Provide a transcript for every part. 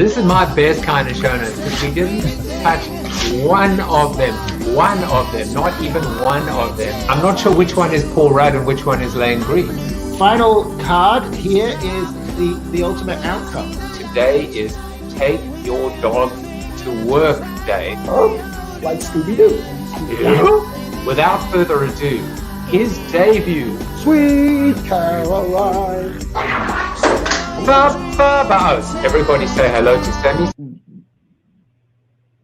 This is my best kind of show notes because we didn't touch one of them, not even one of them. I'm not sure which one is Paul Rudd and which one is Lane Green. Final card here is the ultimate outcome. Today is Take Your Dog to Work Day. Oh, like Scooby-Doo. Yeah. Without further ado, his debut. Sweet Caroline. Everybody say hello to Sammy.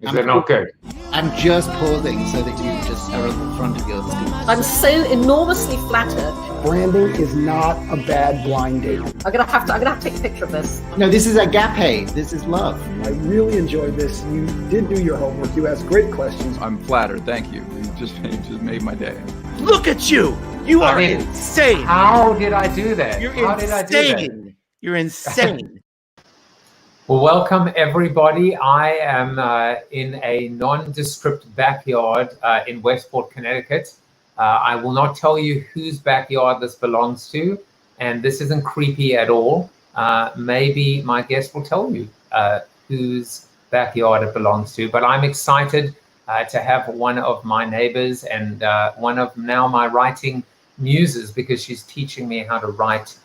Is that not good? I'm just pausing so that you just are at the front of your screen. I'm so enormously flattered. Branding is not a bad blind date. I'm gonna have to take a picture of this. No, this is agape. This is love. I really enjoyed this. You did do your homework. You asked great questions. I'm flattered. Thank you. You just made my day. Look at you! You are insane. How did I do that? You're how insane. Did I do that? You're insane. Well, welcome everybody. I am in a nondescript backyard in Westport, Connecticut. I will not tell you whose backyard this belongs to, and this isn't creepy at all. Maybe my guest will tell you whose backyard it belongs to, but I'm excited to have one of my neighbors and one of now my writing muses, because she's teaching me how to write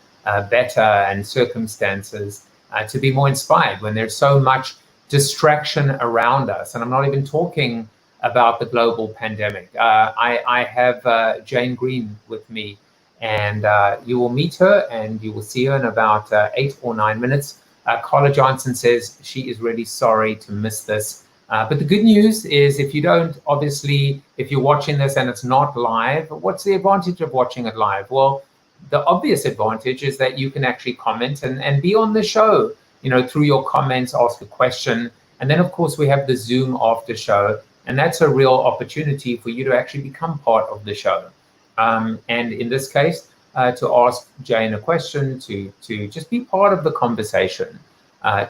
better and circumstances to be more inspired when there's so much distraction around us. And I'm not even talking about the global pandemic. I have Jane Green with me, and you will meet her and you will see her in about 8 or 9 minutes. Carla Johnson says she is really sorry to miss this. But the good news is, if you don't, obviously, if you're watching this and it's not live, what's the advantage of watching it live? Well, the obvious advantage is that you can actually comment and be on the show, you know, through your comments, ask a question. And then, of course, we have the Zoom after show. And that's a real opportunity for you to actually become part of the show. And in this case, to ask Jane a question, to just be part of the conversation,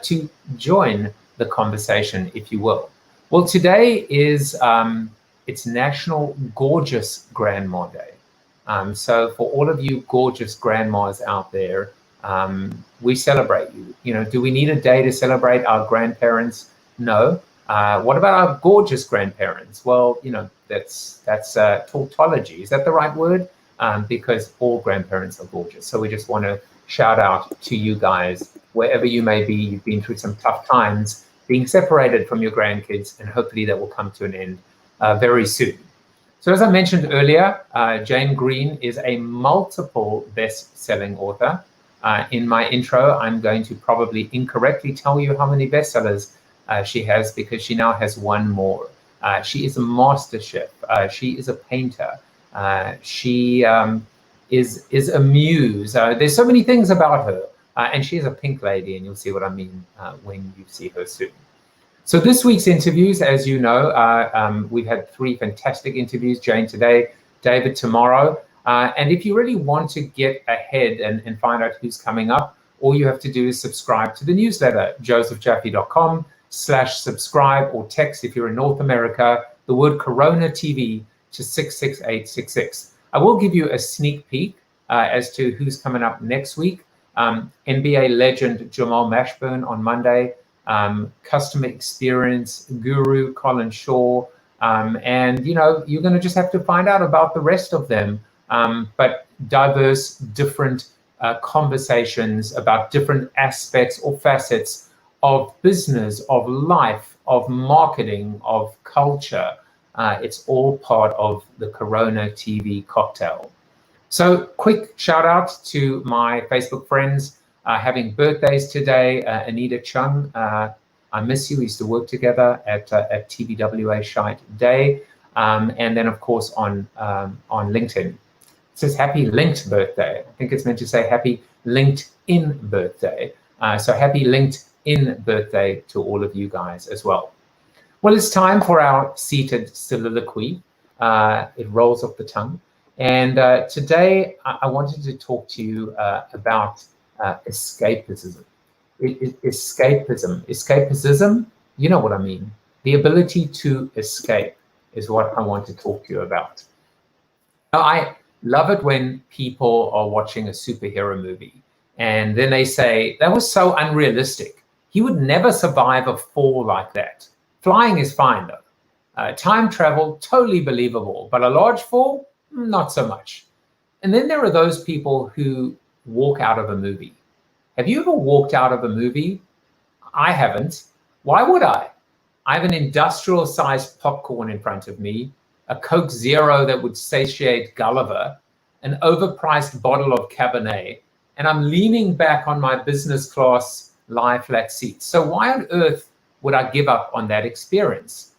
to join the conversation, if you will. Well, today is it's National Gorgeous Grandma Day. So for all of you gorgeous grandmas out there, we celebrate you. You know, do we need a day to celebrate our grandparents? No. What about our gorgeous grandparents? Well, you know, that's tautology. Is that the right word? Because all grandparents are gorgeous. So we just want to shout out to you guys, wherever you may be. You've been through some tough times, being separated from your grandkids, and hopefully that will come to an end very soon. So as I mentioned earlier, Jane Green is a multiple best-selling author. In my intro, I'm going to probably incorrectly tell you how many bestsellers she has, because she now has one more. She is a master chef. She is a painter. She is a muse. There's so many things about her. And she is a pink lady, and you'll see what I mean when you see her soon. So this week's interviews, as you know, we've had 3 fantastic interviews, Jane today, David tomorrow. And if you really want to get ahead and find out who's coming up, all you have to do is subscribe to the newsletter, josephjaffe.com/subscribe, or text, if you're in North America, the word CoronaTV to 66866. I will give you a sneak peek as to who's coming up next week. NBA legend Jamal Mashburn on Monday, customer experience guru Colin Shaw, and you know, you're going to just have to find out about the rest of them. But diverse, different conversations about different aspects or facets of business, of life, of marketing, of culture. It's all part of the CoronaTV cocktail. So quick shout out to my Facebook friends having birthdays today. Anita Chung, I miss you. We used to work together at TVWA Shite Day. And then, of course, on LinkedIn. It says happy linked birthday. I think it's meant to say happy LinkedIn birthday. So happy LinkedIn birthday to all of you guys as well. Well, it's time for our seated soliloquy. It rolls off the tongue. And today I wanted to talk to you about escapism. Escapism, you know what I mean. The ability to escape is what I want to talk to you about. Now, I love it when people are watching a superhero movie and then they say, that was so unrealistic. He would never survive a fall like that. Flying is fine though. Time travel, totally believable, but a large fall, not so much. And then there are those people who walk out of a movie. Have you ever walked out of a movie? I haven't. Why would I? I have an industrial-sized popcorn in front of me, a Coke Zero that would satiate Gulliver, an overpriced bottle of Cabernet, and I'm leaning back on my business class lie-flat seat. So why on earth would I give up on that experience?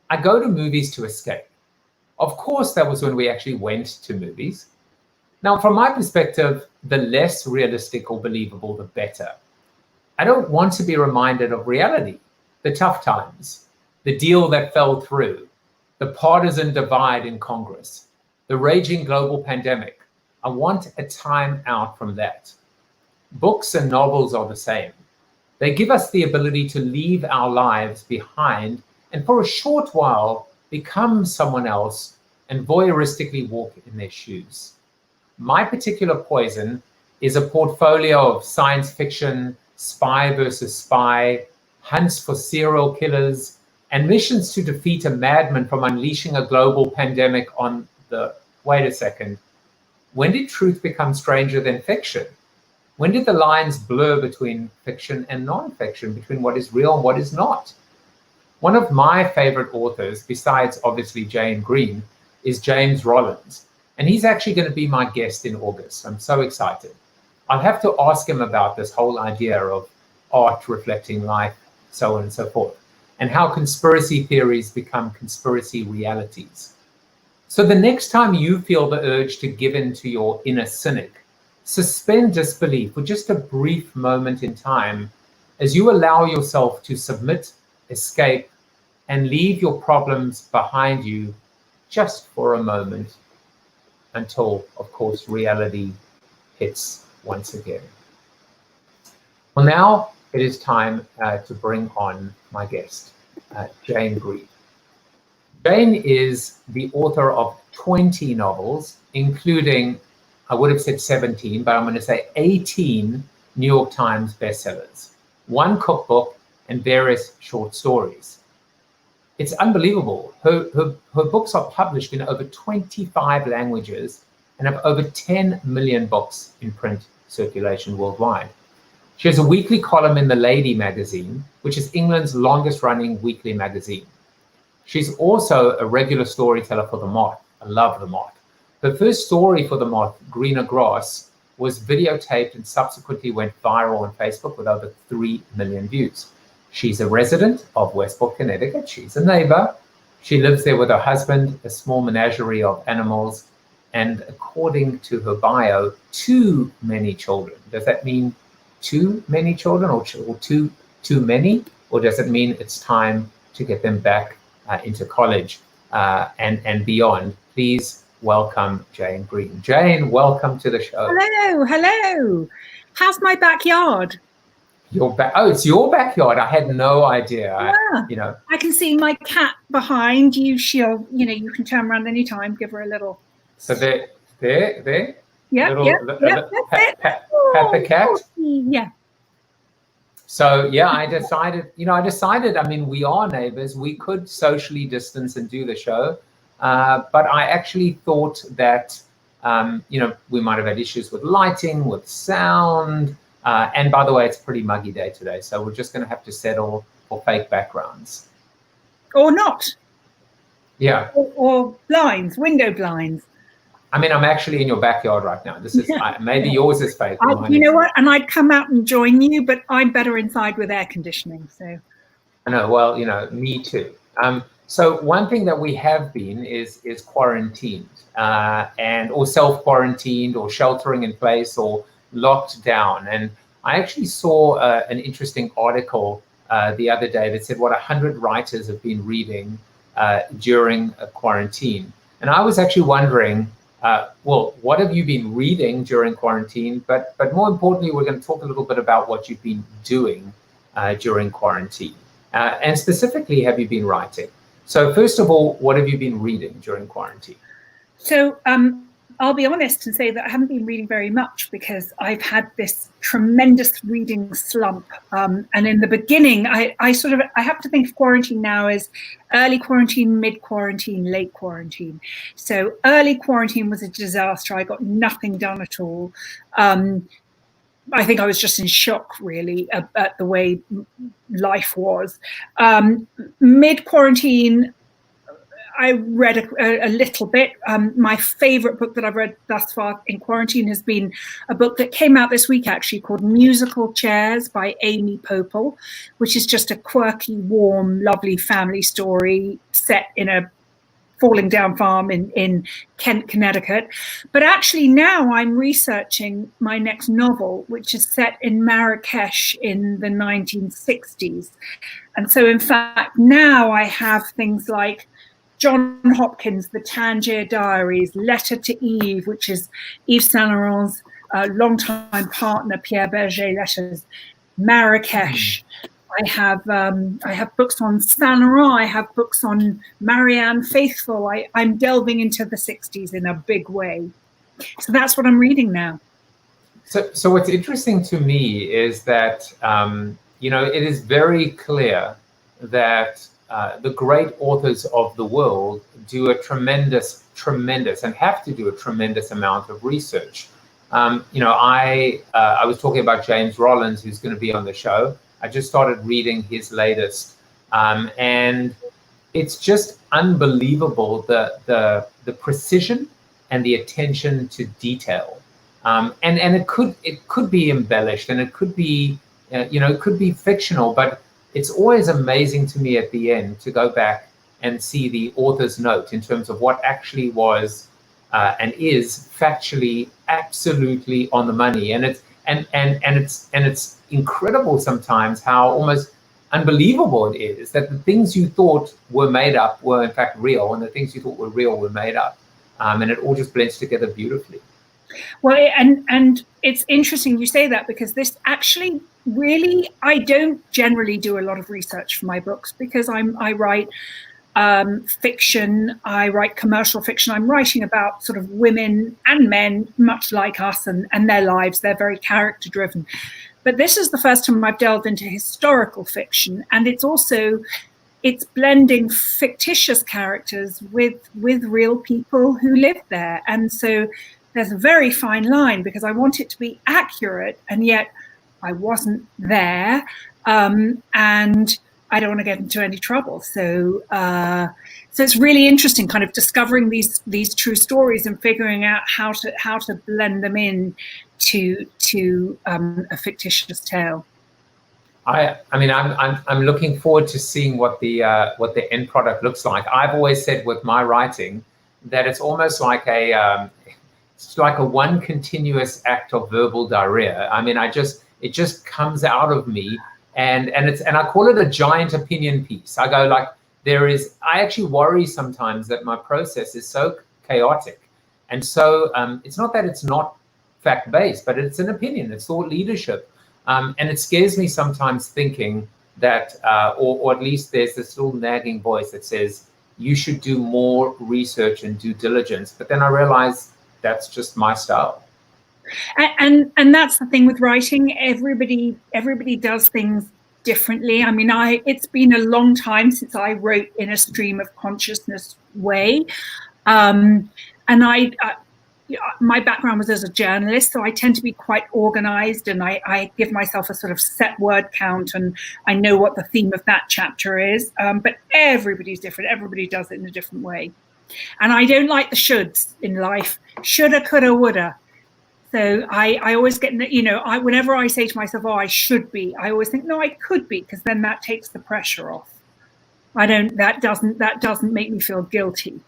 I go to movies to escape. Of course, that was when we actually went to movies. Now, from my perspective, the less realistic or believable, the better. I don't want to be reminded of reality, the tough times, the deal that fell through, the partisan divide in Congress, the raging global pandemic. I want a time out from that. Books and novels are the same. They give us the ability to leave our lives behind and for a short while become someone else and voyeuristically walk in their shoes. My particular poison is a portfolio of science fiction, spy versus spy, hunts for serial killers, and missions to defeat a madman from unleashing a global pandemic on the, wait a second, when did truth become stranger than fiction? When did the lines blur between fiction and non-fiction, between what is real and what is not? One of my favorite authors, besides obviously Jane Green, is James Rollins. And he's actually going to be my guest in August. I'm so excited. I'll have to ask him about this whole idea of art reflecting life, so on and so forth, and how conspiracy theories become conspiracy realities. So the next time you feel the urge to give in to your inner cynic, suspend disbelief for just a brief moment in time as you allow yourself to submit, escape, and leave your problems behind you just for a moment until, of course, reality hits once again. Well, now it is time to bring on my guest, Jane Green. Jane is the author of 20 novels, including, I would have said 17, but I'm going to say 18 New York Times bestsellers, 1 cookbook, and various short stories. It's unbelievable. Her books are published in over 25 languages and have over 10 million books in print circulation worldwide. She has a weekly column in The Lady magazine, which is England's longest running weekly magazine. She's also a regular storyteller for The Moth. I love The Moth. Her first story for The Moth, Greener Grass, was videotaped and subsequently went viral on Facebook with over 3 million views. She's a resident of Westport, Connecticut. She's a neighbor. She lives there with her husband, a small menagerie of animals, and according to her bio, 2 many children. Does that mean too many children or too many? Or does it mean it's time to get them back into college and beyond? Please welcome Jane Green. Jane, welcome to the show. Hello, hello. How's my backyard? It's your backyard. I had no idea. Yeah. I can see my cat behind you. She'll, you can turn around anytime, give her a little. So there. Yeah, Pat the cat. Yeah. So yeah, I decided, I mean, we are neighbors. We could socially distance and do the show. But I actually thought that We might have had issues with lighting, with sound. And by the way, it's a pretty muggy day today. So we're just going to have to settle for fake backgrounds. Or not. Yeah. Or blinds, window blinds. I mean, I'm actually in your backyard right now. This is maybe yours is fake. You know what? And I'd come out and join you, but I'm better inside with air conditioning. So I know. Well, me too. So one thing that we have been is quarantined, or self-quarantined, or sheltering in place, or locked down. And I actually saw an interesting article the other day that said what 100 writers have been reading during a quarantine. And I was actually wondering, what have you been reading during quarantine? But more importantly, we're going to talk a little bit about what you've been doing during quarantine. And specifically, have you been writing? So first of all, what have you been reading during quarantine? So I'll be honest and say that I haven't been reading very much because I've had this tremendous reading slump. And in the beginning, I have to think of quarantine now as early quarantine, mid quarantine, late quarantine. So early quarantine was a disaster. I got nothing done at all. I think I was just in shock, really, at the way life was. Mid quarantine, I read a little bit. My favorite book that I've read thus far in quarantine has been a book that came out this week, actually, called Musical Chairs by Amy Popel, which is just a quirky, warm, lovely family story set in a falling down farm in Kent, Connecticut. But actually now I'm researching my next novel, which is set in Marrakesh in the 1960s. And so in fact, now I have things like John Hopkins, The Tangier Diaries, Letter to Eve, which is Yves Saint Laurent's longtime partner, Pierre Berger-Lettres, Marrakesh. I have books on Saint Laurent. I have books on Marianne Faithfull. I'm delving into the 60s in a big way. So that's what I'm reading now. So what's interesting to me is that, it is very clear that the great authors of the world do a tremendous, and have to do a tremendous amount of research. I was talking about James Rollins, who's going to be on the show. I just started reading his latest, and it's just unbelievable the precision and the attention to detail. And it could be embellished, and it could be it could be fictional, but it's always amazing to me at the end to go back and see the author's note in terms of what actually was and is factually absolutely on the money. And it's incredible sometimes how almost unbelievable it is that the things you thought were made up were in fact real, and the things you thought were real were made up. And it all just blends together beautifully. Well, and it's interesting you say that, because this actually really, I don't generally do a lot of research for my books, because I write fiction, I write commercial fiction. I'm writing about sort of women and men much like us and their lives. They're very character driven. But this is the first time I've delved into historical fiction, and it's blending fictitious characters with real people who live there. And so there's a very fine line, because I want it to be accurate, and yet I wasn't there, and I don't want to get into any trouble. So it's really interesting, kind of discovering these true stories and figuring out how to blend them in to a fictitious tale. I mean, I'm looking forward to seeing what the end product looks like. I've always said with my writing that it's almost like it's like a one continuous act of verbal diarrhea. I mean, it just comes out of me, and I call it a giant opinion piece. I go like, I actually worry sometimes that my process is so chaotic, and so it's not that it's not fact-based, but it's an opinion, it's thought leadership. And it scares me sometimes thinking that, or at least there's this little nagging voice that says, you should do more research and due diligence. But then I realize that's just my style. And that's the thing with writing. Everybody does things differently. I mean, it's been a long time since I wrote in a stream of consciousness way. And my background was as a journalist, so I tend to be quite organized, and I give myself a sort of set word count, and I know what the theme of that chapter is. But everybody's different. Everybody does it in a different way. And I don't like the shoulds in life. Shoulda, coulda, woulda. So I always get, whenever I say to myself, oh, I should be, I always think, no, I could be, because then that takes the pressure off. That doesn't make me feel guilty.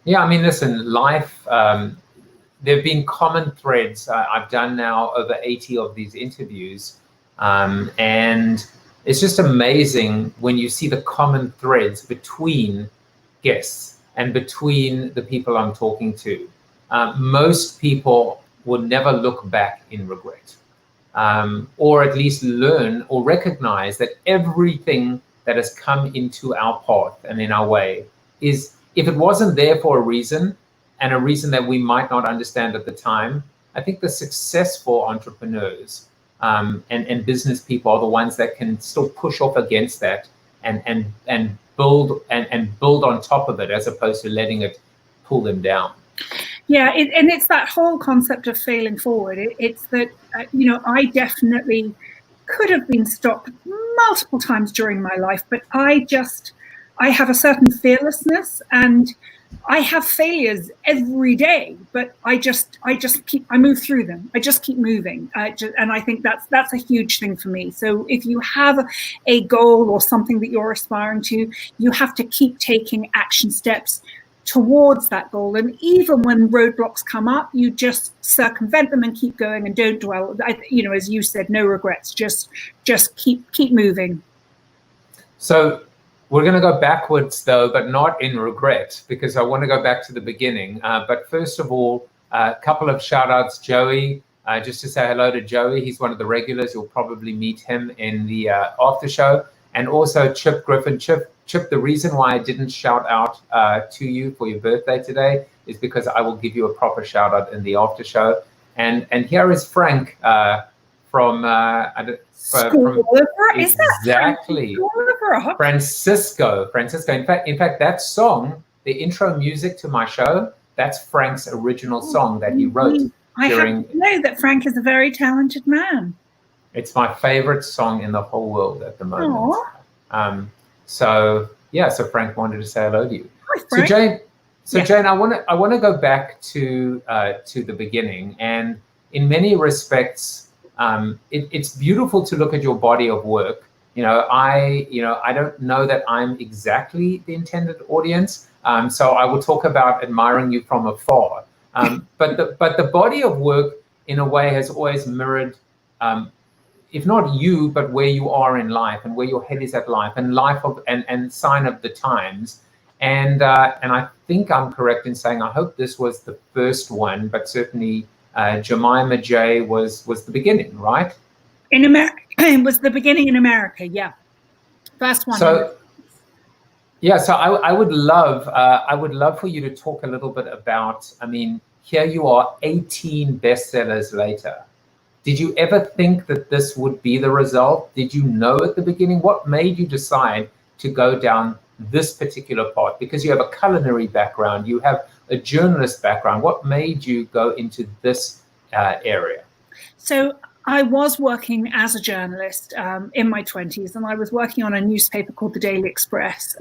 Yeah, I mean, listen, life, there have been common threads. I've done now over 80 of these interviews. And it's just amazing when you see the common threads between guests and between the people I'm talking to. Most people would never look back in regret, or at least learn or recognize that everything that has come into our path and in our way is, if it wasn't there for a reason, and a reason that we might not understand at the time, I think the successful entrepreneurs and business people are the ones that can still push off against that and build on top of it, as opposed to letting it pull them down. Yeah, and it's that whole concept of failing forward. It's that, I definitely could have been stopped multiple times during my life, but I have a certain fearlessness, and I have failures every day, but I move through them. I just keep moving. And I think that's a huge thing for me. So if you have a goal or something that you're aspiring to, you have to keep taking action steps towards that goal. And even when roadblocks come up, you just circumvent them and keep going, and don't dwell. As you said, no regrets. Just keep moving. So we're going to go backwards, though, but not in regret, because I want to go back to the beginning. But first of all, a couple of shout outs. Joey, just to say hello to Joey. He's one of the regulars. You'll probably meet him in the after show. And also Chip Griffin. Chip, the reason why I didn't shout out to you for your birthday today is because I will give you a proper shout out in the after show. And here is Frank from exactly Francisco. In fact, that song, the intro music to my show, that's Frank's original song that he wrote. I have to know that Frank is a very talented man. It's my favorite song in the whole world at the moment. So Frank wanted to say hello to you. Hi, Frank. Jane, I want to go back to the beginning, and in many respects, it's beautiful to look at your body of work. I don't know that I'm exactly the intended audience, so I will talk about admiring you from afar. But the body of work, in a way, has always mirrored, if not you, but where you are in life and where your head is at life, and sign of the times. And I think I'm correct in saying, I hope this was the first one, but certainly Jemima J was the beginning, right? In America, it was the beginning in America, yeah. First one. So I would love for you to talk a little bit about, I mean, here you are 18 bestsellers later. Did you ever think that this would be the result? Did you know at the beginning? What made you decide to go down this particular path? Because you have a culinary background, you have a journalist background. What made you go into this area? So I was working as a journalist in my 20s, and I was working on a newspaper called the Daily Express,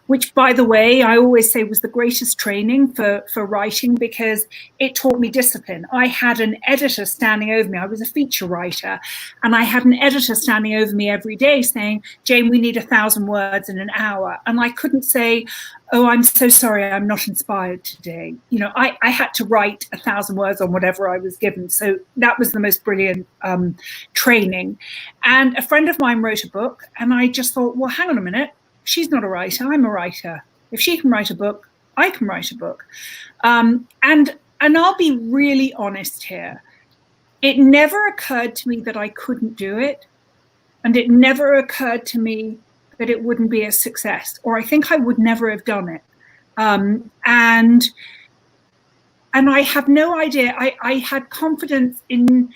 which, by the way, I always say was the greatest training for writing, because it taught me discipline. I had an editor standing over me. I was a feature writer, and I had an editor standing over me every day saying, Jane, we need 1,000 words in an hour. And I couldn't say, oh, I'm so sorry, I'm not inspired today. I had to write 1,000 words on whatever I was given. So that was the most brilliant training. And a friend of mine wrote a book, and I just thought, well, hang on a minute. She's not a writer, I'm a writer. If she can write a book, I can write a book. And I'll be really honest here. It never occurred to me that I couldn't do it. And it never occurred to me that it wouldn't be a success, or I think I would never have done it. And I have no idea. I had confidence in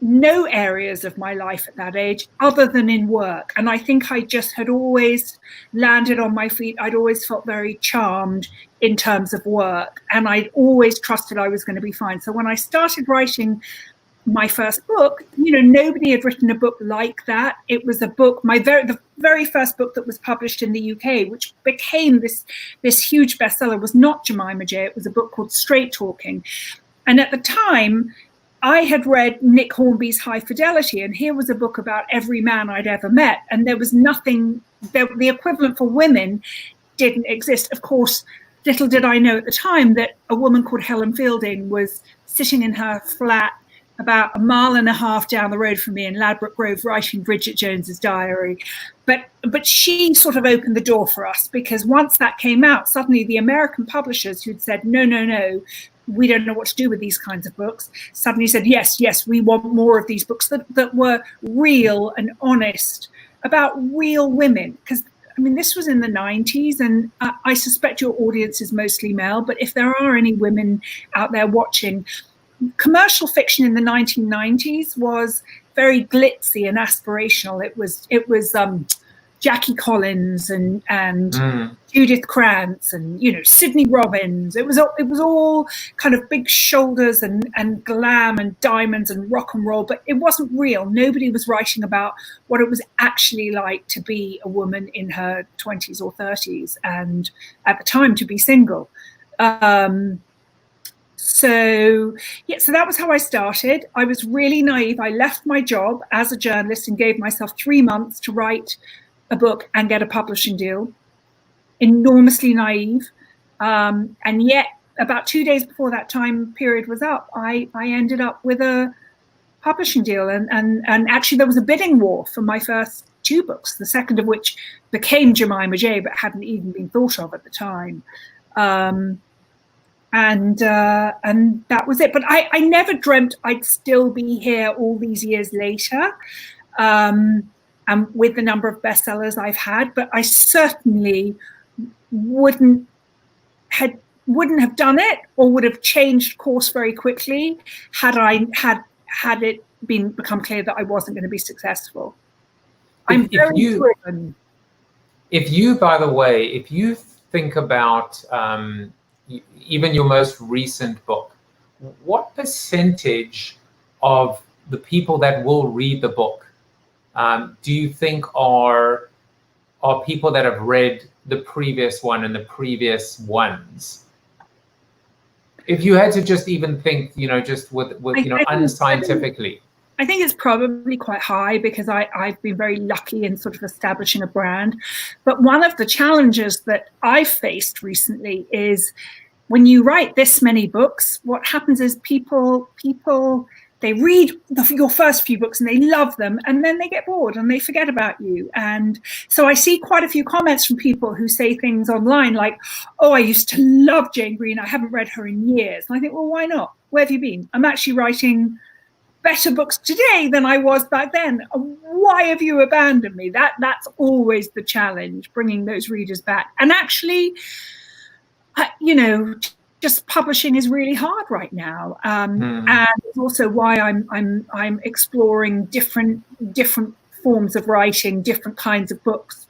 no areas of my life at that age other than in work. And I think I just had always landed on my feet. I'd always felt very charmed in terms of work, and I'd always trusted I was going to be fine. So when I started writing my first book, nobody had written a book like that. It was a book, the very first book that was published in the UK, which became this huge bestseller, was not Jemima J. It was a book called Straight Talking. And at the time, I had read Nick Hornby's High Fidelity, and here was a book about every man I'd ever met. And there was nothing, the equivalent for women didn't exist. Of course, little did I know at the time that a woman called Helen Fielding was sitting in her flat about 1.5 miles down the road from me in Ladbroke Grove, writing Bridget Jones's diary. But she sort of opened the door for us, because once that came out, suddenly the American publishers who'd said, no, we don't know what to do with these kinds of books, suddenly said, yes, we want more of these books that were real and honest about real women. Because, this was in the 90s, and I suspect your audience is mostly male, but if there are any women out there watching, commercial fiction in the 1990s was very glitzy and aspirational. It was Jackie Collins and Judith Krantz and Sidney Robbins. It was all kind of big shoulders and glam and diamonds and rock and roll, but it wasn't real. Nobody was writing about what it was actually like to be a woman in her 20s or 30s, and at the time to be single. So that was how I started. I was really naive. I left my job as a journalist and gave myself 3 months to write a book and get a publishing deal. Enormously naive. And yet, about 2 days before that time period was up, I ended up with a publishing deal. And actually, there was a bidding war for my first 2 books, the second of which became Jemima J, but hadn't even been thought of at the time. And that was it. But I never dreamt I'd still be here all these years later, and with the number of bestsellers I've had. But I certainly wouldn't have done it, or would have changed course very quickly had it become clear that I wasn't going to be successful. I'm very driven. If you, by the way, if you think about even your most recent book, what percentage of the people that will read the book do you think are people that have read the previous one and the previous ones? If you had to just even think, just with unscientifically. I think it's probably quite high, because I've been very lucky in sort of establishing a brand. But one of the challenges that I've faced recently is, when you write this many books, what happens is people they read your first few books and they love them, and then they get bored and they forget about you. And so I see quite a few comments from people who say things online like, oh, I used to love Jane Green, I haven't read her in years. And I think, well, why not? Where have you been? I'm actually writing better books today than I was back then. Why have you abandoned me? That's always the challenge, bringing those readers back. And actually, just publishing is really hard right now, and it's also why I'm exploring different forms of writing, different kinds of books.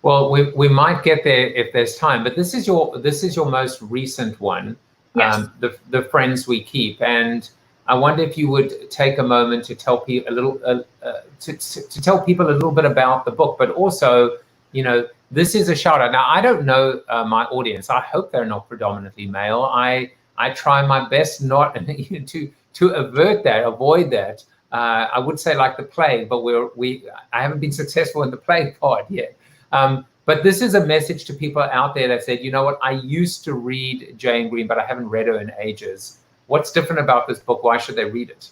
Well, we might get there if there's time, but this is your most recent one, yes. The Friends We Keep, and I wonder if you would take a moment to tell people to tell people a little bit about the book, but also, this is a shout out. Now, I don't know my audience. I hope they're not predominantly male. I try my best not to avoid that. I would say like the plague, but I haven't been successful in the plague part yet. But this is a message to people out there that said, you know what, I used to read Jane Green, but I haven't read her in ages. What's different about this book? Why should they read it?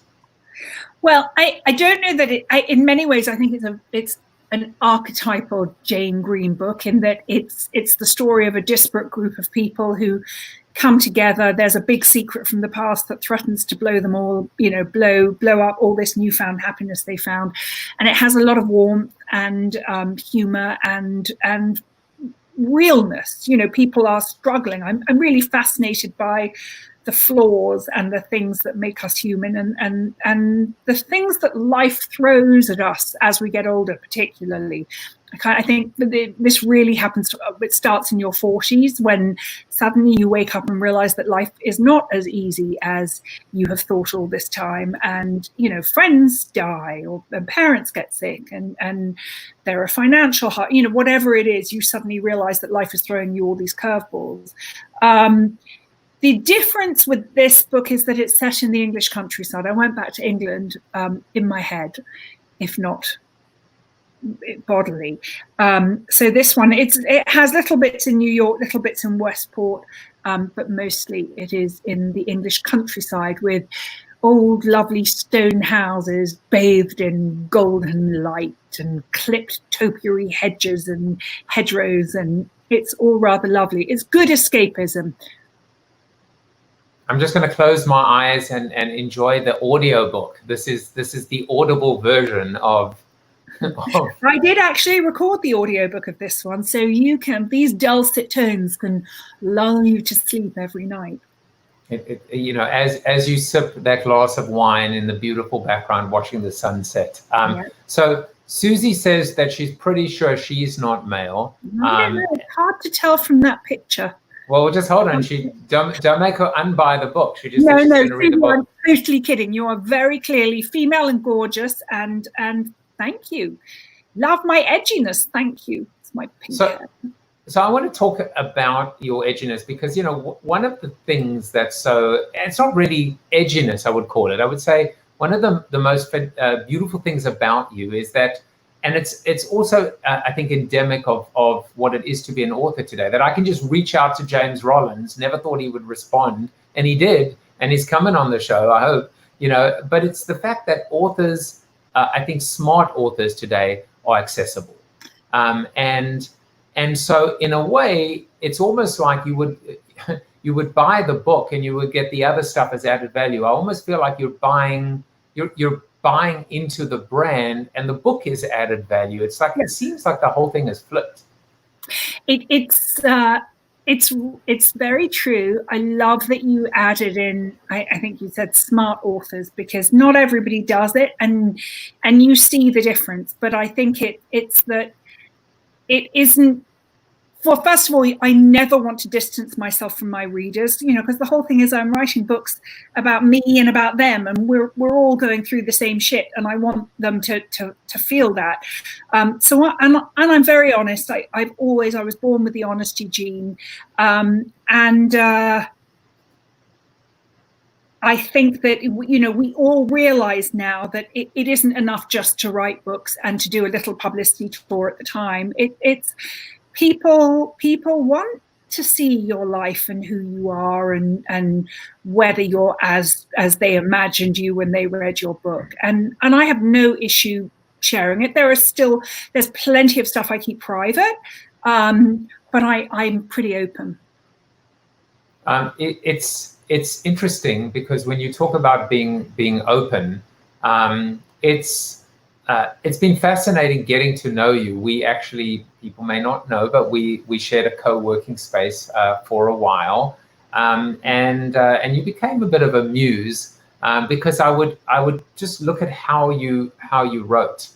Well, I don't know that in many ways, I think it's an archetypal Jane Green book, in that it's the story of a disparate group of people who come together. There's a big secret from the past that threatens to blow them all, blow up all this newfound happiness they found. And it has a lot of warmth and humor and realness. People are struggling. I'm really fascinated by the flaws and the things that make us human, and the things that life throws at us as we get older, particularly. I think this really happens. It starts in your 40s, when suddenly you wake up and realize that life is not as easy as you have thought all this time. And, friends die, or parents get sick, and there are financial, whatever it is, you suddenly realize that life is throwing you all these curveballs. The difference with this book is that it's set in the English countryside. I went back to England in my head, if not bodily. So this one, it has little bits in New York, little bits in Westport, but mostly it is in the English countryside, with old lovely stone houses bathed in golden light and clipped topiary hedges and hedgerows, and it's all rather lovely. It's good escapism. I'm just going to close my eyes and enjoy the audio book. This is the audible version of I did actually record the audiobook of this one, so these dulcet tones can lull you to sleep every night. As you sip that glass of wine in the beautiful background, watching the sunset. So Susie says that she's pretty sure she's not male. I don't know, it's hard to tell from that picture. Well, just hold on. Don't make her unbuy the book. She just no, read the book. I'm totally kidding. You are very clearly female and gorgeous, and thank you. Love my edginess. Thank you. It's my pink hair. So I want to talk about your edginess, because, one of the things that's it's not really edginess, I would call it. I would say one of the most beautiful things about you is that, and it's also, I think, endemic of what it is to be an author today, that I can just reach out to James Rollins, never thought he would respond, and he did, and he's coming on the show, I hope, but it's the fact that authors, I think smart authors today are accessible. And so in a way, it's almost like you would buy the book and you would get the other stuff as added value. I almost feel like you're buying into the brand, and the book is added value. It's like, it seems like the whole thing is flipped. It's very true. I love that you added in, I think you said smart authors, because not everybody does it, and you see the difference. But I think it's that it isn't, first of all, I never want to distance myself from my readers, because the whole thing is I'm writing books about me and about them, and we're all going through the same shit, and I want them to feel that. So I'm very honest. I was born with the honesty gene, and I think that we all realize now that it isn't enough just to write books and to do a little publicity tour at the time. It's people want to see your life and who you are, and whether you're as they imagined you when they read your book. And I have no issue sharing it. There's plenty of stuff I keep private, but I'm pretty open. It's interesting, because when you talk about being open, it's been fascinating getting to know you. We actually, people may not know, but we shared a co-working space for a while, and you became a bit of a muse, because I would just look at how you wrote,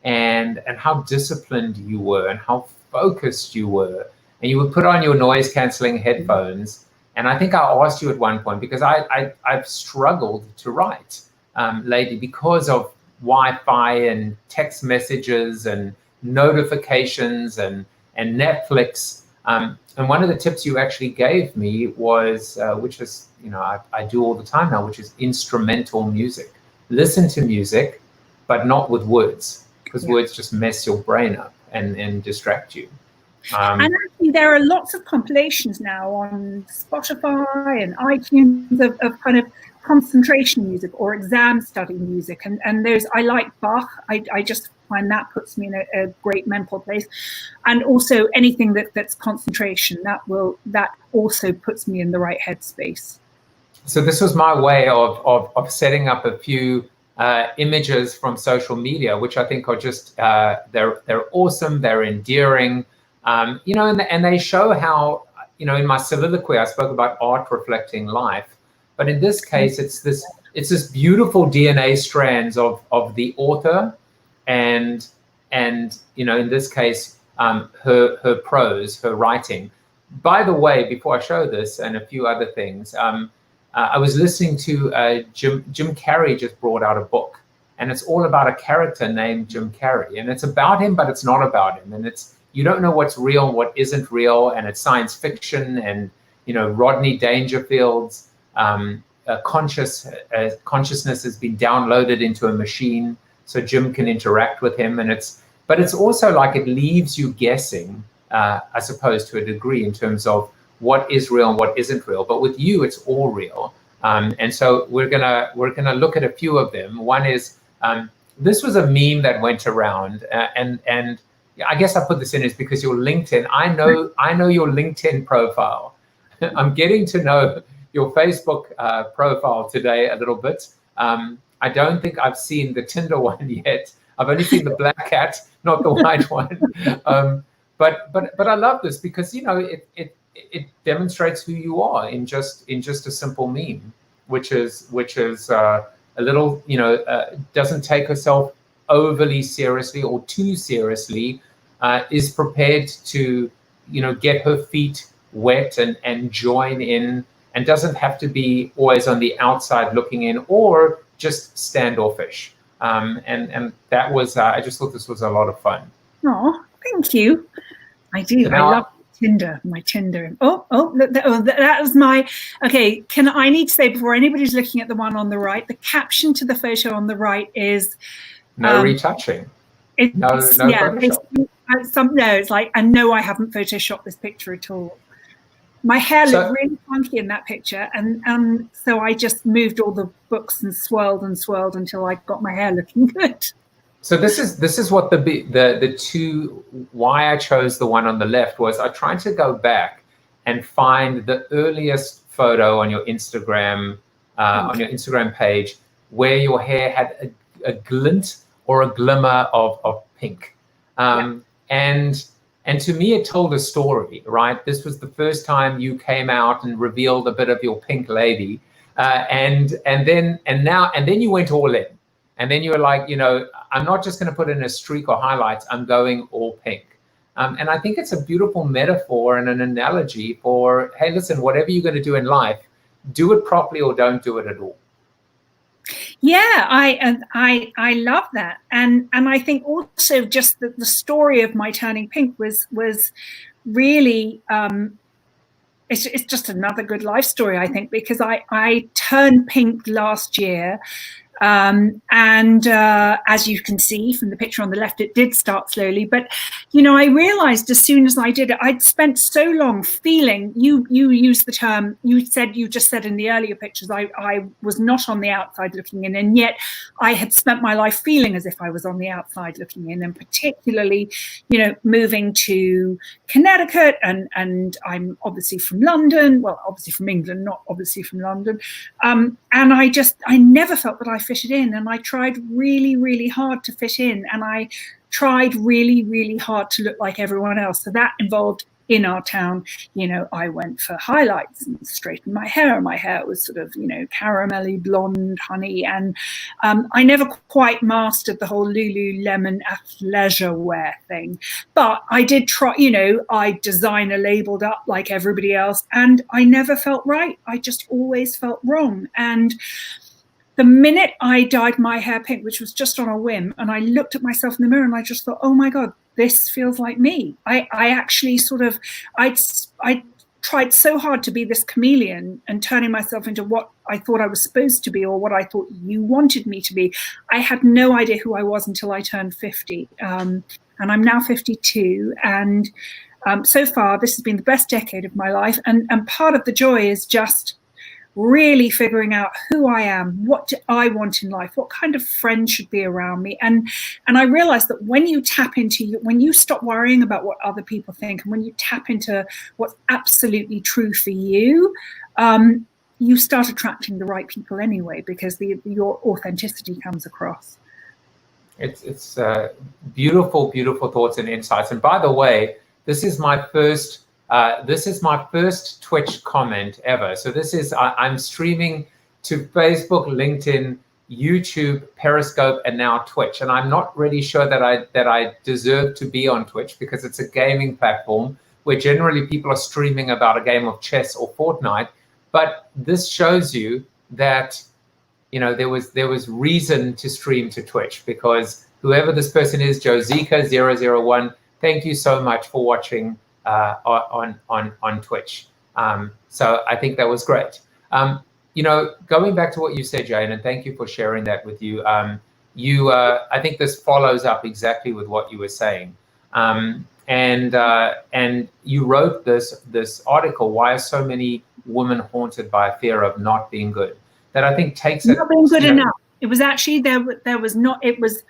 and how disciplined you were, and how focused you were, and you would put on your noise cancelling headphones. And I think I asked you at one point, because I've struggled to write lately because of Wi-Fi and text messages and notifications and Netflix. And one of the tips you actually gave me was, which is, I do all the time now, which is instrumental music. Listen to music, but not with words, because words just mess your brain up and distract you. And actually, there are lots of compilations now on Spotify and iTunes of kind of concentration music or exam study music, and there's, I like Bach. I just find that puts me in a great mental place, and also anything that's concentration, that also puts me in the right headspace. So this was my way of setting up a few images from social media, which I think are just they're awesome, they're endearing. And they show how, in my soliloquy, I spoke about art reflecting life. But in this case, it's this beautiful DNA strands of the author and you know, in this case, her prose, her writing. By the way, before I show this and a few other things, I was listening to Jim Carrey just brought out a book, and it's all about a character named Jim Carrey, and it's about him, but it's not about him, and you don't know what's real and what isn't real, and it's science fiction, and you know, Rodney Dangerfield's consciousness has been downloaded into a machine, so Jim can interact with him, but it's also like it leaves you guessing, I suppose, to a degree, in terms of what is real and what isn't real. But with you, it's all real. And so we're gonna look at a few of them. One is this was a meme that went around, and I guess I put this in is because your LinkedIn. I know your LinkedIn profile. I'm getting to know your Facebook profile today a little bit. I don't think I've seen the Tinder one yet. I've only seen the black cat, not the white one. But I love this because, you know, it demonstrates who you are in just a simple meme, which is a little, you know, doesn't take herself overly seriously or too seriously, is prepared to, you know, get her feet wet and join in, and doesn't have to be always on the outside looking in or just standoffish. And that was, I just thought this was a lot of fun. Oh, thank you. I do. Now, I love Tinder, my Tinder. That was my, okay, I need to say, before anybody's looking at the one on the right, the caption to the photo on the right is no retouching. No Photoshop. No, it's like, and no, I haven't photoshopped this picture at all. My hair looked really funky in that picture, and so I just moved all the books and swirled until I got my hair looking good. So this is what the two, why I chose the one on the left was I tried to go back and find the earliest photo on your Instagram page where your hair had a glint or a glimmer of pink, and to me it told a story, right? This was the first time you came out and revealed a bit of your pink lady, and then you went all in. And then you were like, you know, I'm not just going to put in a streak or highlights, I'm going all pink. And I think it's a beautiful metaphor and an analogy for, hey, listen, whatever you're going to do in life, do it properly or don't do it at all. Yeah, I love that. And I think also just the story of my turning pink was really, it's just another good life story, I think, because I turned pink last year. And as you can see from the picture on the left, it did start slowly. But, you know, I realized as soon as I did it, I'd spent so long feeling, you used the term, you just said in the earlier pictures, I was not on the outside looking in. And yet I had spent my life feeling as if I was on the outside looking in, and particularly, you know, moving to Connecticut, and I'm obviously from London, well, obviously from England, not obviously from London. And I never felt that I fitted in, and I tried really, really hard to fit in, and I tried really, really hard to look like everyone else. So that involved, in our town, you know, I went for highlights and straightened my hair. My hair was sort of, you know, caramelly blonde honey, and I never quite mastered the whole Lululemon athleisure wear thing, but I did try. You know, I designer labeled up like everybody else, and I never felt right. I just always felt wrong. And the minute I dyed my hair pink, which was just on a whim, and I looked at myself in the mirror and I just thought, oh my God, this feels like me. I actually sort of, I tried so hard to be this chameleon and turning myself into what I thought I was supposed to be, or what I thought you wanted me to be. I had no idea who I was until I turned 50. And I'm now 52. And so far, this has been the best decade of my life. And part of the joy is just really figuring out who I am, what do I want in life, what kind of friends should be around me. And I realized that when you tap into, when you stop worrying about what other people think, and when you tap into what's absolutely true for you, you start attracting the right people anyway, because your authenticity comes across. It's beautiful, beautiful thoughts and insights. And by the way, this is my first Twitch comment ever. So this is, I'm streaming to Facebook, LinkedIn, YouTube, Periscope, and now Twitch. And I'm not really sure that I deserve to be on Twitch, because it's a gaming platform where generally people are streaming about a game of chess or Fortnite. But this shows you that, you know, there was reason to stream to Twitch, because whoever this person is, Jozika001, thank you so much for watching on Twitch. So I think that was great. You know, going back to what you said, Jane, and thank you for sharing that with you. I think this follows up exactly with what you were saying. And you wrote this article, Why Are So Many Women Haunted by a Fear of Not Being Good? That I think takes it. Not being good enough. It was actually there was not. It was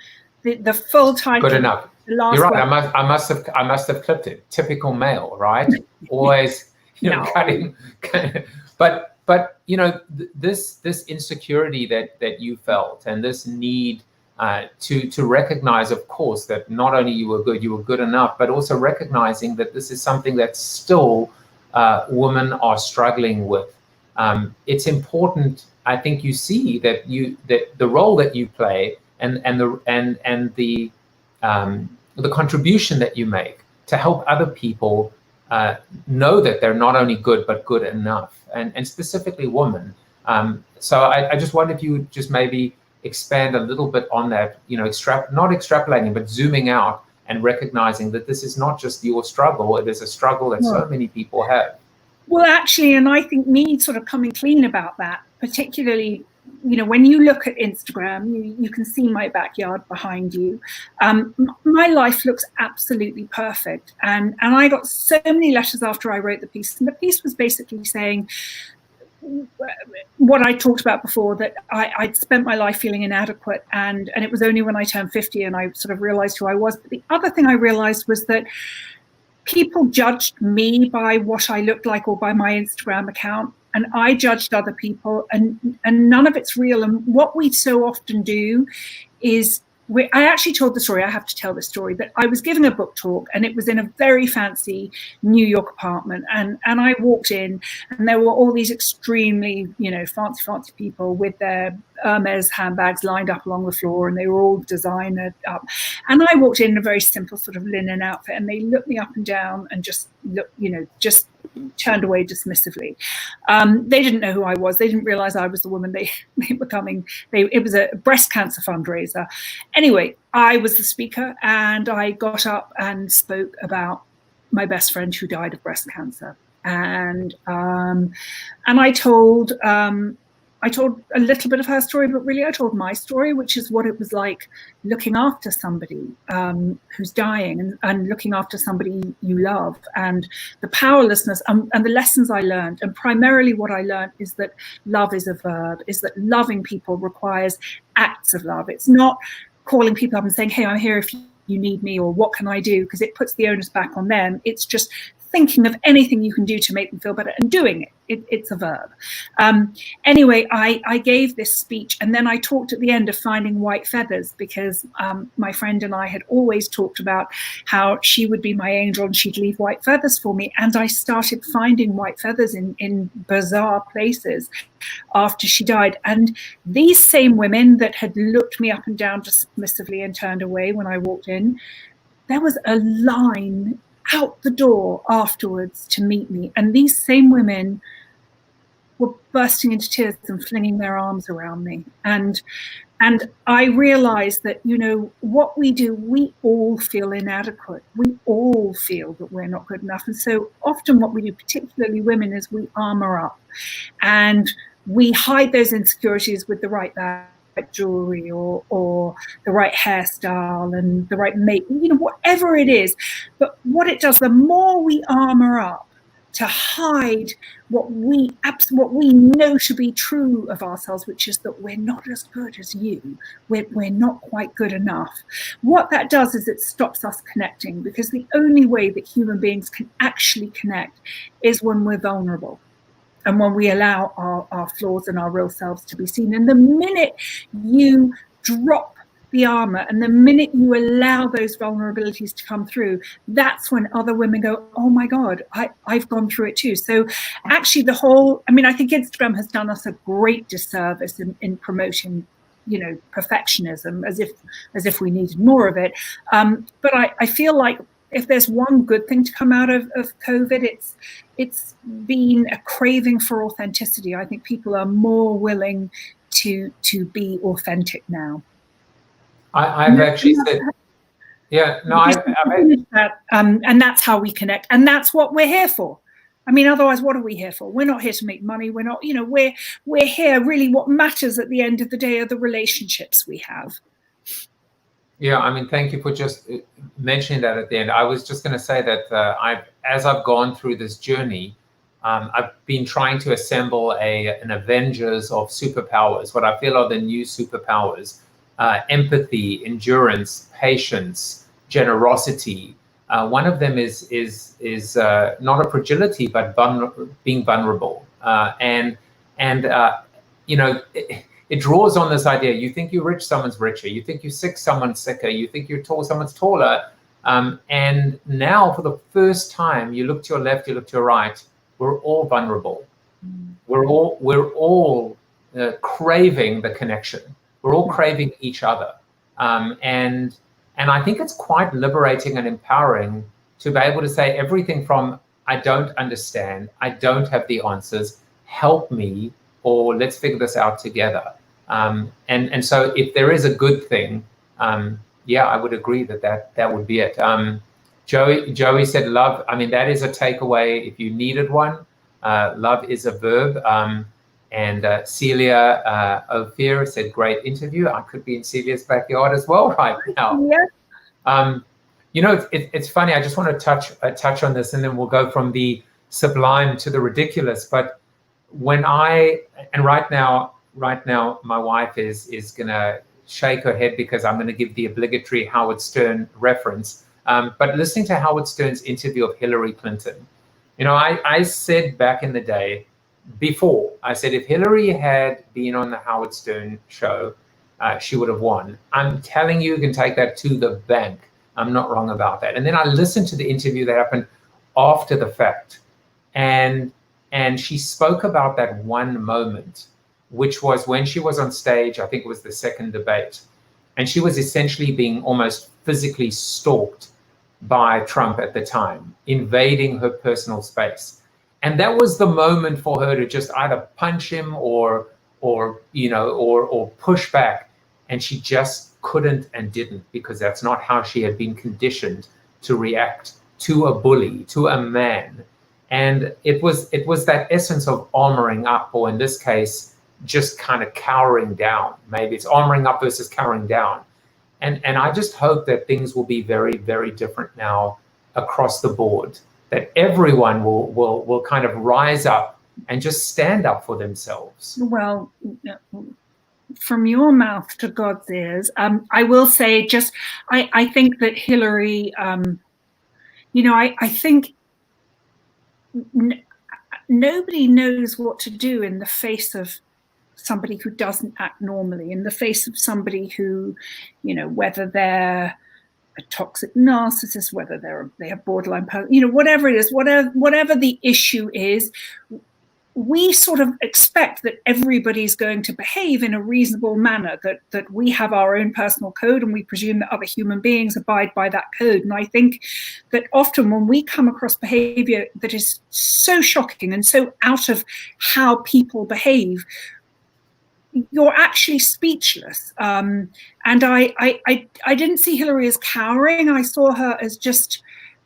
the full title. Good enough. You're right. I must have clipped it. Typical male, right? Always, you know, cutting. But you know, this insecurity that you felt, and this need to recognize, of course, that not only you were good enough, but also recognizing that this is something that still women are struggling with. It's important. I think you see that the role that you play and the contribution that you make to help other people know that they're not only good but good enough, and specifically women. So I just wonder if you would just maybe expand a little bit on that. You know, not extrapolating, but zooming out and recognizing that this is not just your struggle; it is a struggle that so many people have. Well, actually, and I think me sort of coming clean about that, particularly, you know, when you look at Instagram, you can see my backyard behind you. My life looks absolutely perfect. And I got so many letters after I wrote the piece. And the piece was basically saying what I talked about before, that I'd spent my life feeling inadequate. And it was only when I turned 50 and I sort of realized who I was. But the other thing I realized was that people judged me by what I looked like or by my Instagram account, and I judged other people, and none of it's real. And what we so often do is, I actually told the story, I have to tell the story, that I was giving a book talk, and it was in a very fancy New York apartment, and I walked in, and there were all these extremely, you know, fancy people with their Hermes handbags lined up along the floor, and they were all designered up. And I walked in a very simple sort of linen outfit, and they looked me up and down and just looked, you know, just turned away dismissively. They didn't know who I was. They didn't realize I was the woman they were coming. It was a breast cancer fundraiser. Anyway, I was the speaker, and I got up and spoke about my best friend who died of breast cancer. And I told a little bit of her story, but really I told my story, which is what it was like looking after somebody who's dying, and looking after somebody you love, and the powerlessness and the lessons I learned. And primarily what I learned is that love is a verb, is that loving people requires acts of love. It's not calling people up and saying, hey, I'm here if you need me, or what can I do, because it puts the onus back on them. It's just thinking of anything you can do to make them feel better and doing it. It's a verb. Anyway, I gave this speech, and then I talked at the end of finding white feathers, because my friend and I had always talked about how she would be my angel and she'd leave white feathers for me. And I started finding white feathers in bizarre places after she died. And these same women that had looked me up and down dismissively and turned away when I walked in, there was a line out the door afterwards to meet me, and these same women were bursting into tears and flinging their arms around me. And I realized that, you know, what we do, we all feel inadequate. We all feel that we're not good enough. And so often what we do, particularly women, is we armor up and we hide those insecurities with the right bag, jewelry, or the right hairstyle and the right make, you know, whatever it is. But what it does, the more we armor up to hide what we know to be true of ourselves, which is that we're not as good as you, we're not quite good enough, what that does is it stops us connecting, because the only way that human beings can actually connect is when we're vulnerable. And when we allow our flaws and our real selves to be seen. And the minute you drop the armor, and the minute you allow those vulnerabilities to come through, that's when other women go, oh my God, I've gone through it too. So actually I think Instagram has done us a great disservice in promoting, perfectionism, as if we needed more of it. But I feel like if there's one good thing to come out of COVID, it's been a craving for authenticity. I think people are more willing to be authentic now. I've actually said, and that's how we connect, and that's what we're here for. I mean, otherwise, what are we here for? We're not here to make money. We're not, we're here. Really, what matters at the end of the day are the relationships we have. Yeah, I mean, thank you for just mentioning that at the end. I was just going to say that as I've gone through this journey, I've been trying to assemble an Avengers of superpowers, what I feel are the new superpowers: empathy, endurance, patience, generosity. One of them is not a fragility, but being vulnerable. It draws on this idea. You think you're rich, someone's richer. You think you're sick, someone's sicker. You think you're tall, someone's taller. And now, for the first time, you look to your left, you look to your right. We're all vulnerable. We're all craving the connection. We're all craving each other. And I think it's quite liberating and empowering to be able to say everything from I don't understand, I don't have the answers, help me, or let's figure this out together. And so if there is a good thing, I would agree that would be it. Joey said love. I mean, that is a takeaway if you needed one. Love is a verb. And Celia Ophir said, great interview. I could be in Celia's backyard as well right now. Yeah. It's funny. I just want to touch on this, and then we'll go from the sublime to the ridiculous. But right now, my wife is gonna shake her head because I'm gonna give the obligatory Howard Stern reference. But listening to Howard Stern's interview of Hillary Clinton, I said back in the day, I said if Hillary had been on the Howard Stern show, she would have won. I'm telling you, you can take that to the bank. I'm not wrong about that. And then I listened to the interview that happened after the fact, and she spoke about that one moment, which was when she was on stage. I think it was the second debate, and she was essentially being almost physically stalked by Trump at the time, invading her personal space. And that was the moment for her to just either punch him or push back. And she just couldn't and didn't, because that's not how she had been conditioned to react to a bully, to a man. And it was that essence of armoring up, or in this case, just kind of cowering down. Maybe it's armoring up versus cowering down. And I just hope that things will be very, very different now across the board, that everyone will kind of rise up and just stand up for themselves. Well, from your mouth to God's ears, I will say I think that Hillary, I think nobody knows what to do in the face of somebody who doesn't act normally, in the face of somebody who, whether they're a toxic narcissist, whether they have borderline, whatever it is, whatever the issue is, we sort of expect that everybody's going to behave in a reasonable manner, that we have our own personal code, and we presume that other human beings abide by that code. And I think that often when we come across behavior that is so shocking and so out of how people behave, you're actually speechless. And I didn't see Hillary as cowering. I saw her as just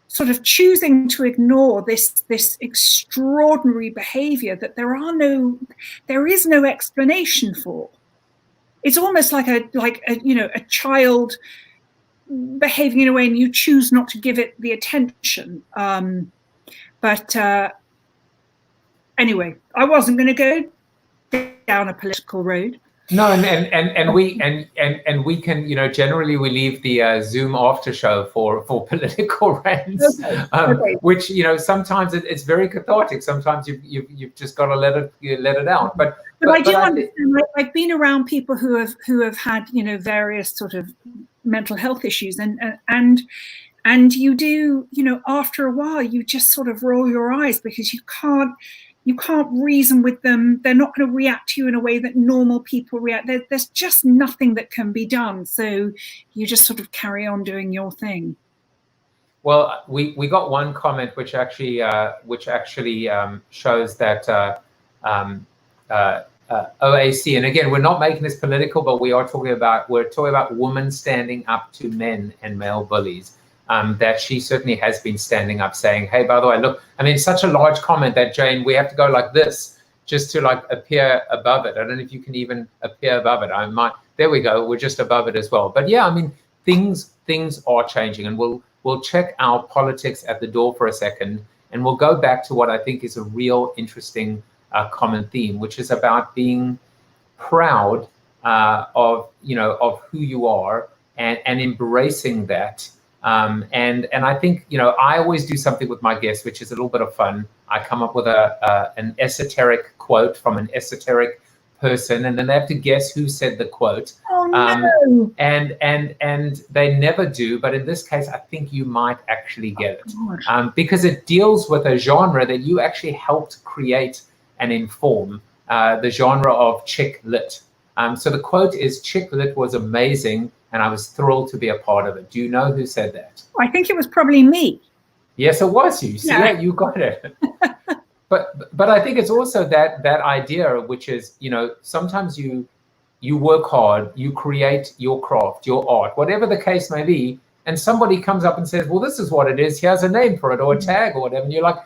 sort of choosing to ignore this extraordinary behavior that there is no explanation for. It's almost like a child behaving in a way, and you choose not to give it the attention. But anyway, I wasn't going to go down a political road. No, and we can, generally we leave the Zoom after show for political rants, Okay. which sometimes it's very cathartic. Sometimes you've just got to let it out. But I do understand. I've been around people who have had various sort of mental health issues, and you do after a while you just sort of roll your eyes because you can't reason with them. They're not going to react to you in a way that normal people react. There's just nothing that can be done. So you just sort of carry on doing your thing. Well, we got one comment which actually shows that OAC, and again, we're not making this political, but we're talking about women standing up to men and male bullies. That she certainly has been standing up saying, hey, by the way, look, I mean, such a large comment that, Jane, we have to go like this just to like appear above it. I don't know if you can even appear above it. There we go. We're just above it as well. But yeah, I mean, things are changing, and we'll check our politics at the door for a second, and we'll go back to what I think is a real interesting common theme, which is about being proud of who you are and embracing that. And I think, I always do something with my guests, which is a little bit of fun. I come up with an esoteric quote from an esoteric person, and then they have to guess who said the quote. Oh, no. And they never do. But in this case, I think you might actually get it because it deals with a genre that you actually helped create and inform, the genre of chick lit. So the quote is, chick lit was amazing, and I was thrilled to be a part of it. Do you know who said that? I think it was probably me. Yes, it was you. See, yeah, you got it. But I think it's also that idea, which is, sometimes you work hard, you create your craft, your art, whatever the case may be, and somebody comes up and says, well, this is what it is. Here's a name for it, or a tag or whatever. And you're like,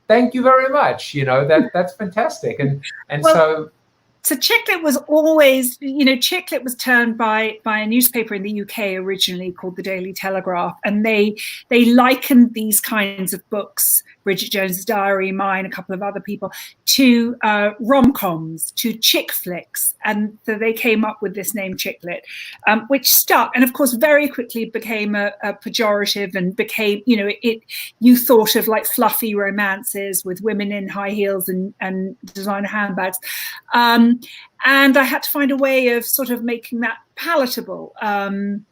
thank you very much. That's fantastic. And So chick lit was always, chick lit was turned by a newspaper in the UK originally called the Daily Telegraph, and they likened these kinds of books, Bridget Jones's Diary, mine, a couple of other people, to rom-coms, to chick flicks, and so they came up with this name chick lit, which stuck, and of course very quickly became a pejorative and became, you thought of like fluffy romances with women in high heels and designer handbags. And I had to find a way of sort of making that palatable. And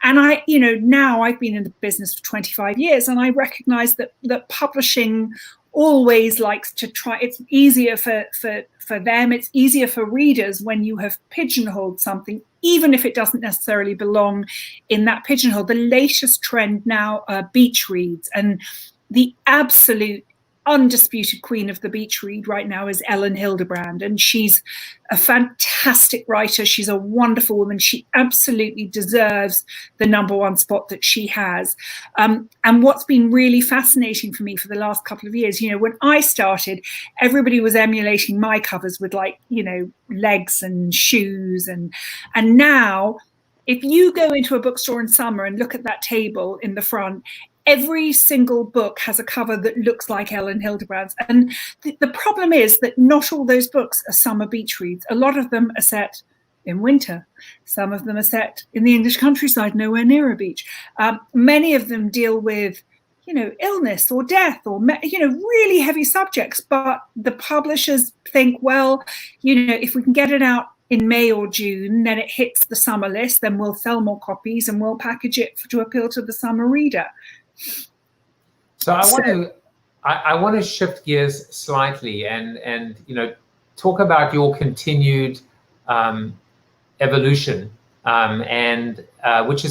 I, now I've been in the business for 25 years, and I recognize that publishing always likes to try. It's easier for them. It's easier for readers when you have pigeonholed something, even if it doesn't necessarily belong in that pigeonhole. The latest trend now are beach reads, and the absolute undisputed queen of the beach read right now is Ellen Hildebrand, and she's a fantastic writer. She's a wonderful woman. She absolutely deserves the #1 spot that she has. And what's been really fascinating for me for the last couple of years, when I started, everybody was emulating my covers with legs and shoes, and now if you go into a bookstore in summer and look at that table in the front, every single book has a cover that looks like Ellen Hildebrand's. And the problem is that not all those books are summer beach reads. A lot of them are set in winter. Some of them are set in the English countryside, nowhere near a beach. Many of them deal with, illness or death or, really heavy subjects. But the publishers think, well, if we can get it out in May or June, then it hits the summer list, then we'll sell more copies and we'll package it to appeal to the summer reader. So I want to shift gears slightly and talk about your continued evolution, and which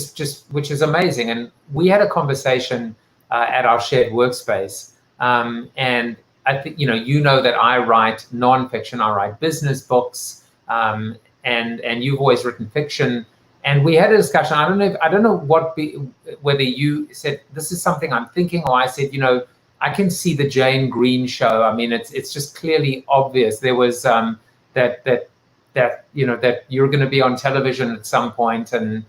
is amazing. And we had a conversation at our shared workspace, and I think that I write nonfiction, I write business books, and you've always written fiction. And we had a discussion. I don't know whether you said this is something I'm thinking, or I said, I can see the Jane Green show. I mean, it's just clearly obvious. There was that you're going to be on television at some point, and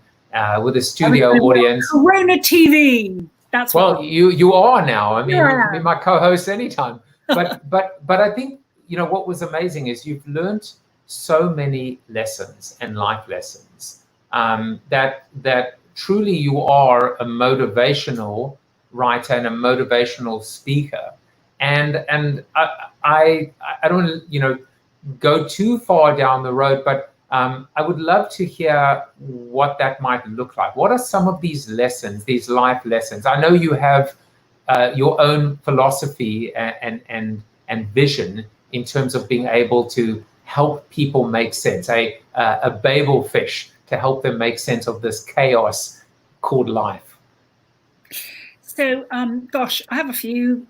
with a studio audience. CoronaTV. That's you are now. I mean, you can be my co-host anytime. But I think what was amazing is you've learned so many lessons and life lessons, that truly you are a motivational writer and a motivational speaker. And I don't want to go too far down the road, but I would love to hear what that might look like. What are some of these lessons, these life lessons? I know you have your own philosophy and vision in terms of being able to help people make sense, a Babel fish to help them make sense of this chaos called life. So, gosh, I have a few.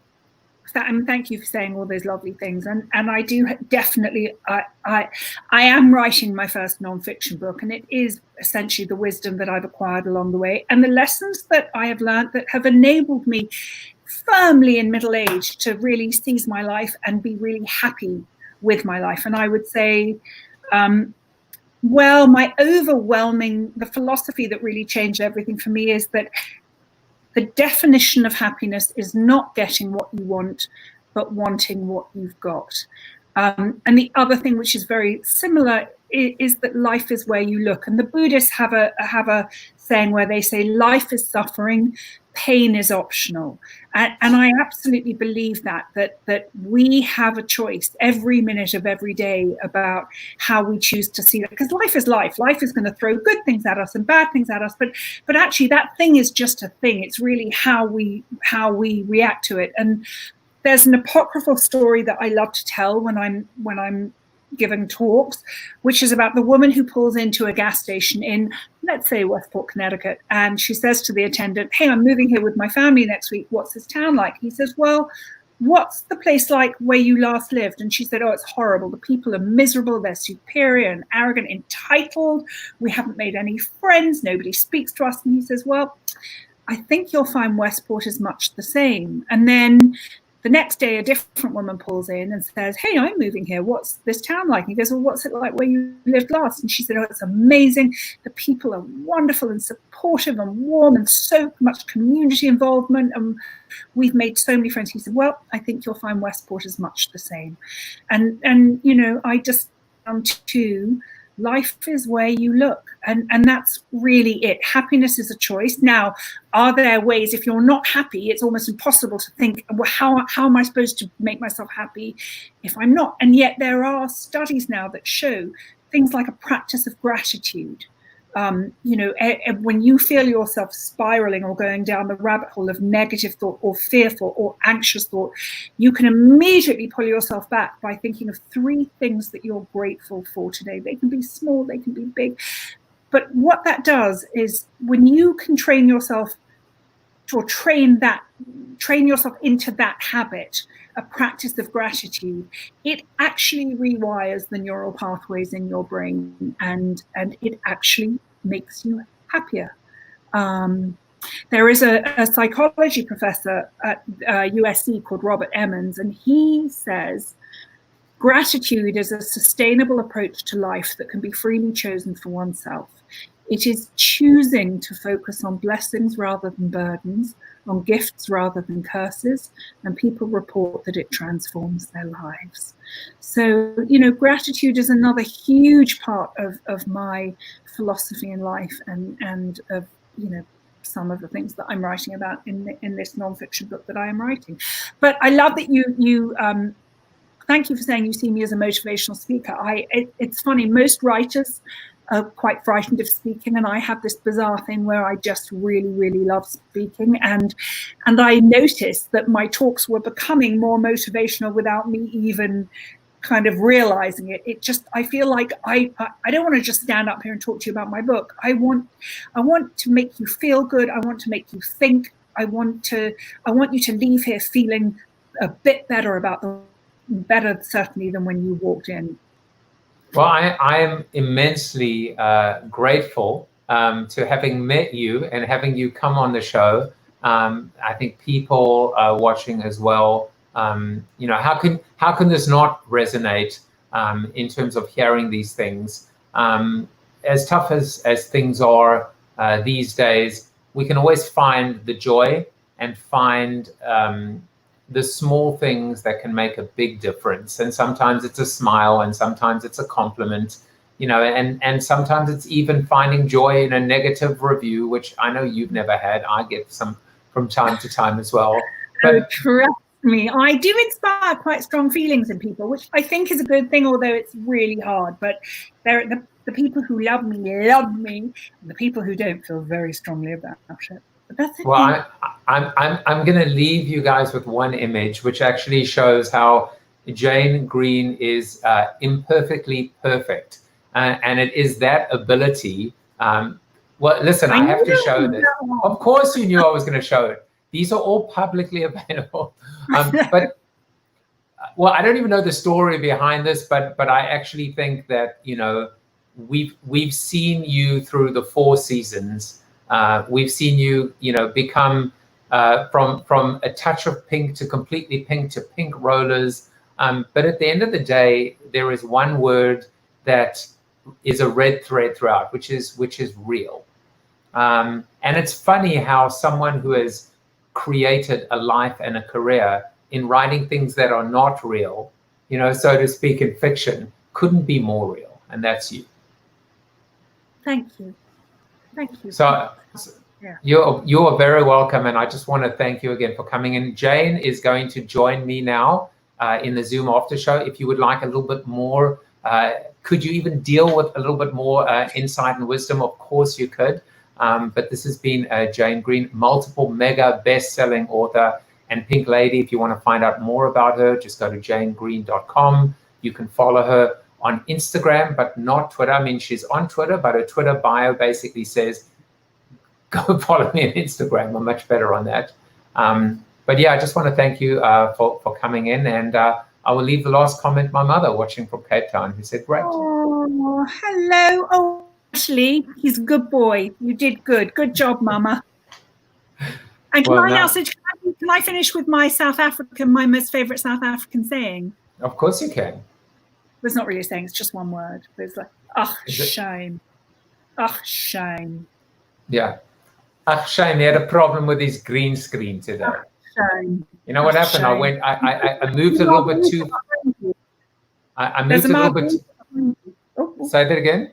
And thank you for saying all those lovely things. And I do definitely, I am writing my first nonfiction book, and it is essentially the wisdom that I've acquired along the way and the lessons that I have learned that have enabled me firmly in middle age to really seize my life and be really happy with my life. And I would say, well, the philosophy that really changed everything for me is that the definition of happiness is not getting what you want, but wanting what you've got. And the other thing, which is very similar, is that life is where you look. And the Buddhists have a saying where they say life is suffering, pain is optional. And I absolutely believe that we have a choice every minute of every day about how we choose to see it. Because life is life. Life is going to throw good things at us and bad things at us. But actually that thing is just a thing. It's really how we react to it. And there's an apocryphal story that I love to tell when I'm giving talks, which is about the woman who pulls into a gas station in, let's say, Westport, Connecticut. And she says to the attendant, "Hey, I'm moving here with my family next week. What's this town like?" He says, "Well, what's the place like where you last lived?" And she said, "Oh, it's horrible. The people are miserable. They're superior and arrogant, entitled. We haven't made any friends. Nobody speaks to us." And he says, "Well, I think you'll find Westport is much the same." And then the next day, a different woman pulls in and says, "Hey, I'm moving here. What's this town like?" And he goes, "Well, what's it like where you lived last?" And she said, "Oh, it's amazing. The people are wonderful and supportive and warm and so much community involvement. And we've made so many friends." He said, "Well, I think you'll find Westport is much the same." And I just found to life is where you look. And that's really it. Happiness is a choice. Now, are there ways, if you're not happy, it's almost impossible to think, well, how am I supposed to make myself happy if I'm not? And yet there are studies now that show things like a practice of gratitude. When you feel yourself spiraling or going down the rabbit hole of negative thought or fearful or anxious thought, you can immediately pull yourself back by thinking of 3 things that you're grateful for today. They can be small, they can be big. But what that does is when you can train yourself into that habit, a practice of gratitude, it actually rewires the neural pathways in your brain, and it actually makes you happier. There is a psychology professor at USC called Robert Emmons, and he says gratitude is a sustainable approach to life that can be freely chosen for oneself. It is choosing to focus on blessings rather than burdens, on gifts rather than curses, and people report that it transforms their lives. So, gratitude is another huge part of my philosophy in life and of, some of the things that I'm writing about in this nonfiction book that I am writing. But I love that you thank you for saying you see me as a motivational speaker. It's funny, most writers are quite frightened of speaking, and I have this bizarre thing where I just really, really love speaking, and I noticed that my talks were becoming more motivational without me even kind of realizing it. I feel like I don't want to just stand up here and talk to you about my book. I want to make you feel good. I want to make you think. I want you to leave here feeling a bit better certainly than when you walked in. Well, I am immensely grateful to having met you and having you come on the show. I think people watching as well, how can this not resonate in terms of hearing these things? As tough as things are these days, we can always find the joy and find the small things that can make a big difference. And sometimes it's a smile, and sometimes it's a compliment, you know, and sometimes it's even finding joy in a negative review, which I know you've never had. I get some from time to time as well. But trust me, I do inspire quite strong feelings in people, which I think is a good thing, although it's really hard. But they're the people who love me, and the people who don't feel very strongly about it. But that's it. Well, I'm going to leave you guys with one image, which actually shows how Jane Green is imperfectly perfect. And it is that ability. Well, listen, I have to show this. Of course you knew I was going to show it. These are all publicly available. But, well, I don't even know the story behind this, but I actually think that, you know, we've seen you through the 4 seasons. We've seen you, you know, become from a touch of pink to completely pink to pink rollers. But at the end of the day, there is one word that is a red thread throughout, which is real. And it's funny how someone who has created a life and a career in writing things that are not real, you know, so to speak, in fiction, couldn't be more real. And that's you. Thank you. Thank you. So yeah. You're very welcome. And I just want to thank you again for coming in. Jane is going to join me now in the Zoom after show. If you would like a little bit more, could you even deal with a little bit more insight and wisdom? Of course you could. But this has been Jane Green, multiple mega best-selling author and pink lady. If you want to find out more about her, just go to janegreen.com. You can follow her on Instagram, but not Twitter. I mean, she's on Twitter, but her Twitter bio basically says, go follow me on Instagram. I'm much better on that. But yeah, I just want to thank you for coming in. And I will leave the last comment, my mother watching from Cape Town, who said, great. Oh, hello. Oh, Ashley, he's a good boy. You did good. Good job, Mama. And can can I finish with my my most favorite South African saying? Of course you can. It's not really a saying, it's just one word. But it's like, ach, shame. Ach, shame. Yeah. Ach, shame. He had a problem with his green screen today. Ach, shame. You know what happened? Shame. I moved a little bit too. I moved a little bit. Say that again.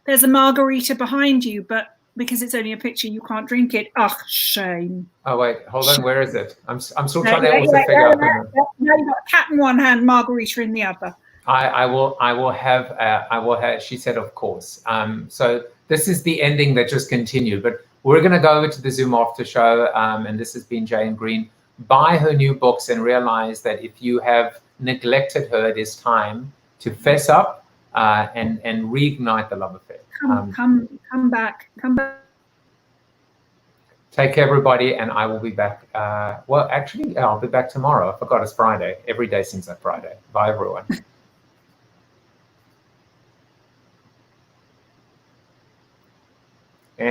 There's a margarita behind you, but because it's only a picture, you can't drink it. Ach, shame. Oh wait, hold on. Where is it? I'm still trying to also figure out. Now you've got a cat in one hand, margarita in the other. I will have. She said, of course. So this is the ending that just continued, but we're going to go over to the Zoom after show. And this has been Jane Green. Buy her new books and realize that if you have neglected her, it is time to fess up and reignite the love affair. Come back. Take care, everybody, and I will be back. Well, actually, I'll be back tomorrow. I forgot it's Friday. Every day seems like Friday. Bye, everyone.